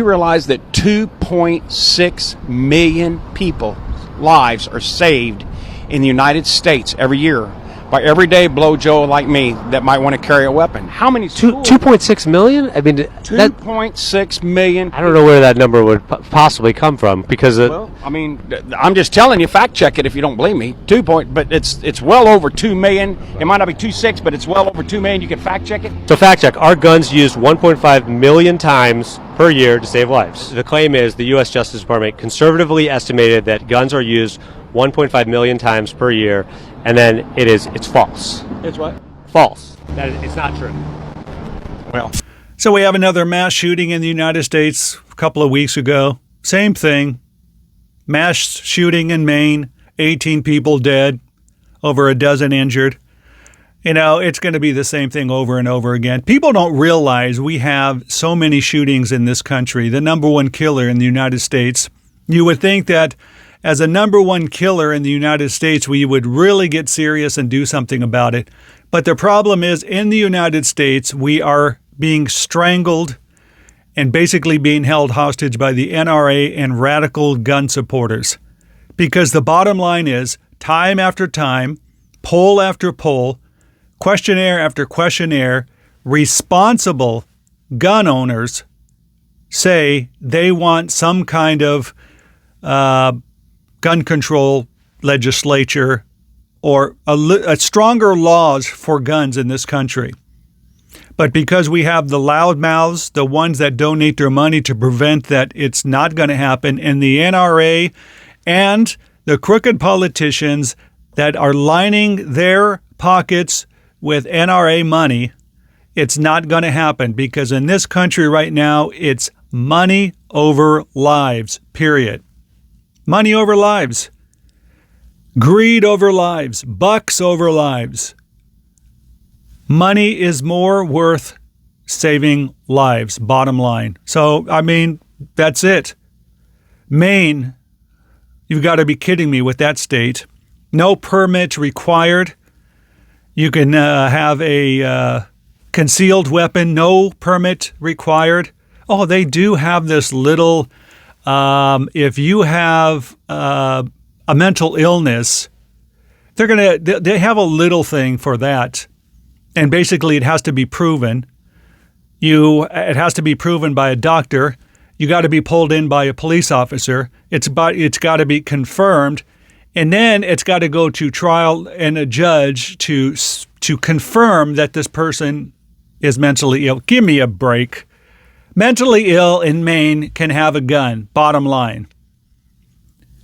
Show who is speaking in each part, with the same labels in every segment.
Speaker 1: You realize that 2.6 million people's lives are saved in the United States every year by everyday blow Joe like me that might want to carry a weapon. How many schools?
Speaker 2: 2.6 million? I mean,
Speaker 1: 2.6 million.
Speaker 2: I don't know where that number would possibly come from because
Speaker 1: well, I mean, I'm just telling you, fact check it if you don't believe me. But it's well over 2 million. It might not be 2.6, but it's well over 2 million. You can fact check it.
Speaker 2: So fact check, our guns used 1.5 million times per year to save lives. The claim is the U.S. Justice Department conservatively estimated that guns are used 1.5 million times per year, and then it's false.
Speaker 1: It's what?
Speaker 2: False. It's not true.
Speaker 1: Well,
Speaker 3: so we have another mass shooting in the United States a couple of weeks ago. Same thing. Mass shooting in Maine, 18 people dead, over a dozen injured. You know, it's going to be the same thing over and over again. People don't realize we have so many shootings in this country. The number one killer in the United States. You would think that as a number one killer in the United States, we would really get serious and do something about it. But the problem is, in the United States, we are being strangled and basically being held hostage by the NRA and radical gun supporters. Because the bottom line is, time after time, poll after poll, questionnaire after questionnaire, responsible gun owners say they want some kind of gun control legislature or a stronger laws for guns in this country. But because we have the loudmouths, the ones that donate their money to prevent that, it's not going to happen, and the NRA and the crooked politicians that are lining their pockets with NRA money, it's not going to happen, because in this country right now, it's money over lives, period. Money over lives. Greed over lives. Bucks over lives. Money is more worth saving lives, bottom line. So, I mean, that's it. Maine, you've got to be kidding me with that state. No permit required. You can have a concealed weapon, no permit required. Oh, they do have this little... if you have a mental illness, they have a little thing for that, and basically it has to be proven. It has to be proven by a doctor. You got to be pulled in by a police officer. It's got to be confirmed, and then it's got to go to trial and a judge to confirm that this person is mentally ill. Give me a break. Mentally ill in Maine can have a gun, bottom line.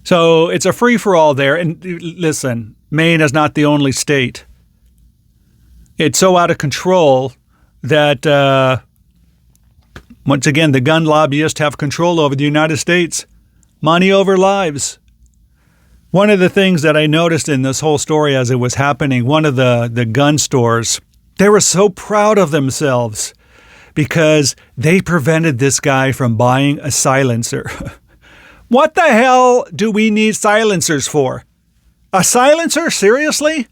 Speaker 3: So it's a free-for-all there. And listen, Maine is not the only state. It's so out of control that, once again, the gun lobbyists have control over the United States. Money over lives. One of the things that I noticed in this whole story as it was happening, one of the gun stores, they were so proud of themselves, because they prevented this guy from buying a silencer. What the hell do we need silencers for? A silencer? Seriously?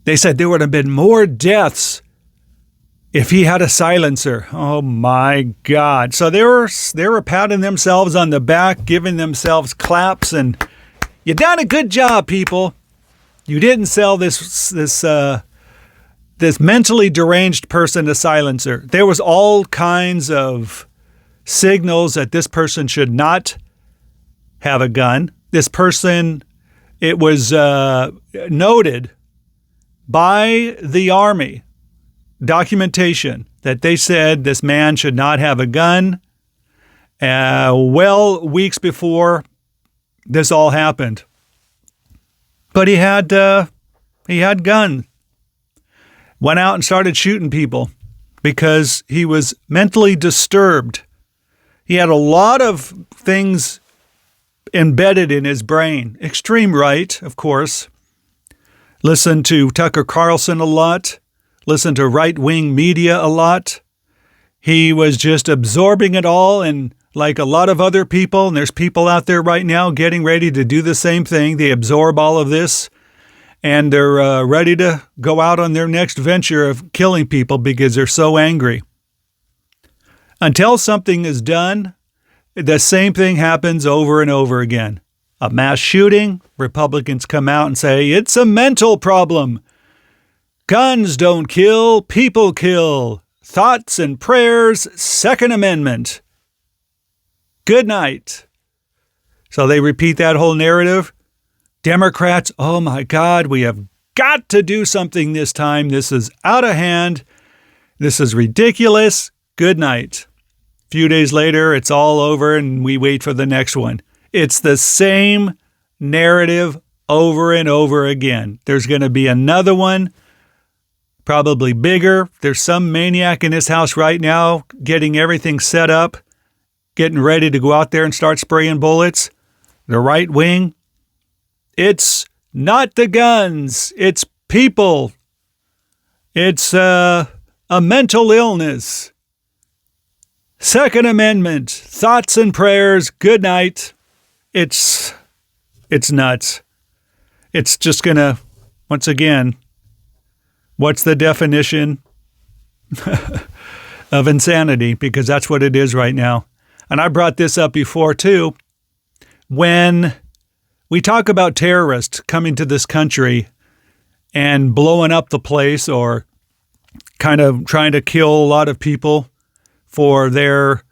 Speaker 3: They said there would have been more deaths if he had a silencer. Oh my God. So they were patting themselves on the back, giving themselves claps, and you done a good job, people. You didn't sell this mentally deranged person a silencer. There was all kinds of signals that this person should not have a gun. This person, it was noted by the Army, documentation, that they said this man should not have a gun. Weeks before this all happened. But he had guns. Went out and started shooting people because he was mentally disturbed. He had a lot of things embedded in his brain. Extreme right, of course. Listened to Tucker Carlson a lot. Listened to right-wing media a lot. He was just absorbing it all, and like a lot of other people, and there's people out there right now getting ready to do the same thing. They absorb all of this, and they're ready to go out on their next venture of killing people because they're so angry. Until something is done, the same thing happens over and over again. A mass shooting, Republicans come out and say, it's a mental problem. Guns don't kill, people kill. Thoughts and prayers, Second Amendment. Good night. So they repeat that whole narrative. Democrats, oh my God, we have got to do something this time. This is out of hand. This is ridiculous. Good night. A few days later, it's all over and we wait for the next one. It's the same narrative over and over again. There's going to be another one, probably bigger. There's some maniac in this house right now getting everything set up, getting ready to go out there and start spraying bullets. The right wing. It's not the guns. It's people. It's a mental illness. Second Amendment. Thoughts and prayers. Good night. It's nuts. It's just going to, once again, what's the definition of insanity? Because that's what it is right now. And I brought this up before too. When we talk about terrorists coming to this country and blowing up the place or kind of trying to kill a lot of people for their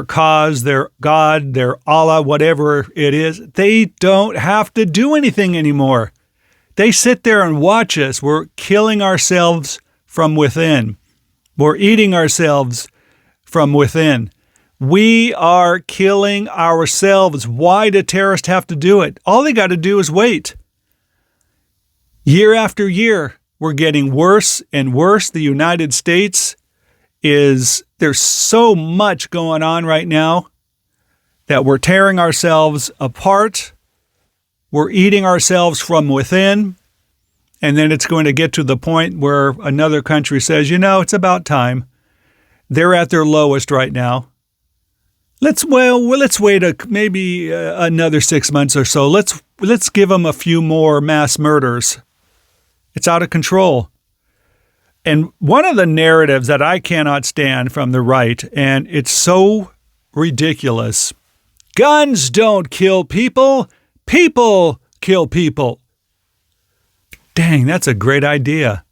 Speaker 3: cause, their God, their Allah, whatever it is, they don't have to do anything anymore. They sit there and watch us. We're killing ourselves from within. We're eating ourselves from within. We are killing ourselves. Why do terrorists have to do it? All they got to do is wait. Year after year, we're getting worse and worse. The United States there's so much going on right now that we're tearing ourselves apart. We're eating ourselves from within. And then it's going to get to the point where another country says, it's about time. They're at their lowest right now. Let's wait maybe another 6 months or so. Let's give them a few more mass murders. It's out of control. And one of the narratives that I cannot stand from the right, and it's so ridiculous, guns don't kill people, people kill people. Dang, that's a great idea.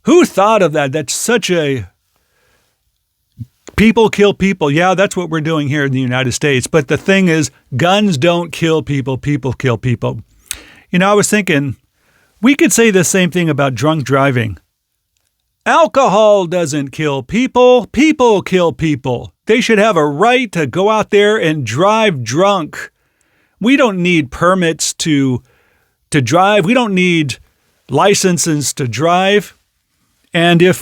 Speaker 3: Who thought of that? That's such a... People kill people. Yeah, that's what we're doing here in the United States. But the thing is, guns don't kill people, people kill people. I was thinking, we could say the same thing about drunk driving. Alcohol doesn't kill people, people kill people. They should have a right to go out there and drive drunk. We don't need permits to drive. We don't need licenses to drive. And if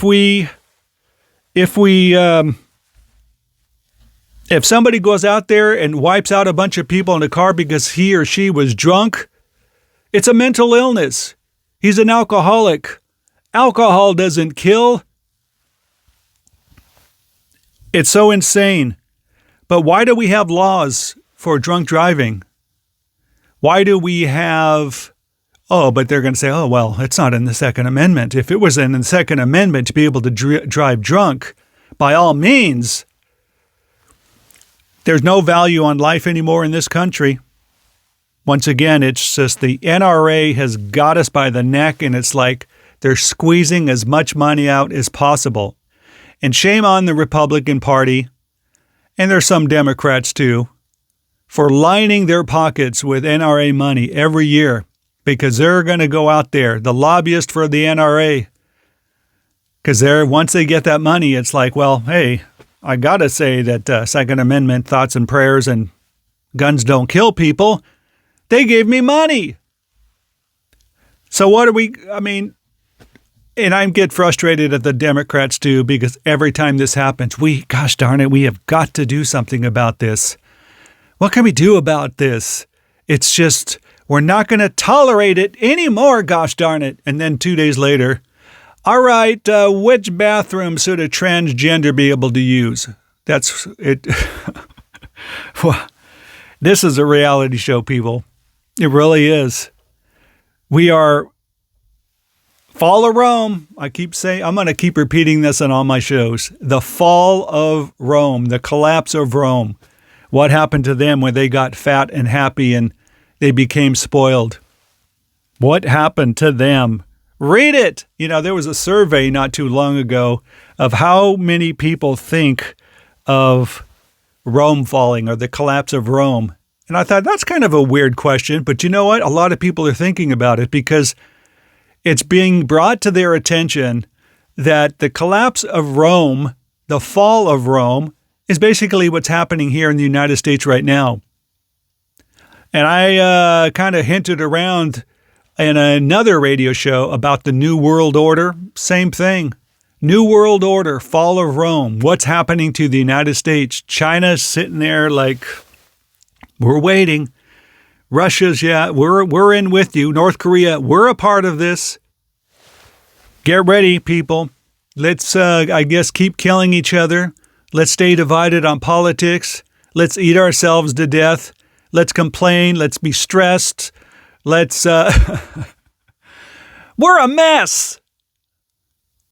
Speaker 3: somebody goes out there and wipes out a bunch of people in a car because he or she was drunk, it's a mental illness. He's an alcoholic. Alcohol doesn't kill. It's so insane. But why do we have laws for drunk driving? Why do we have... but they're going to say, it's not in the Second Amendment. If it was in the Second Amendment to be able to drive drunk, by all means... There's no value on life anymore in this country. Once again, it's just the NRA has got us by the neck, and it's like they're squeezing as much money out as possible. And shame on the Republican Party, and there's some Democrats too, for lining their pockets with NRA money every year, because they're going to go out there, the lobbyist for the NRA, because once they get that money, it's like, hey, I got to say that Second Amendment, thoughts and prayers, and guns don't kill people. They gave me money. So what and I get frustrated at the Democrats too, because every time this happens, gosh darn it, we have got to do something about this. What can we do about this? It's just, we're not going to tolerate it anymore, gosh darn it. And then 2 days later, all right, which bathroom should a transgender be able to use? That's it. Well, this is a reality show, people. It really is. We are Fall of Rome. I keep saying, I'm going to keep repeating this on all my shows. The fall of Rome, the collapse of Rome. What happened to them when they got fat and happy and they became spoiled? What happened to them? Read it. There was a survey not too long ago of how many people think of Rome falling or the collapse of Rome. And I thought that's kind of a weird question, but you know what? A lot of people are thinking about it because it's being brought to their attention that the collapse of Rome, the fall of Rome, is basically what's happening here in the United States right now. And I kind of hinted around in another radio show about the New World Order. Same thing. New World Order, fall of Rome. What's happening to the United States? China's sitting there like, we're waiting. Russia's, yeah, we're in with you. North Korea, we're a part of this. Get ready, people. Let's, I guess, keep killing each other. Let's stay divided on politics. Let's eat ourselves to death. Let's complain. Let's be stressed. Let's, we're a mess.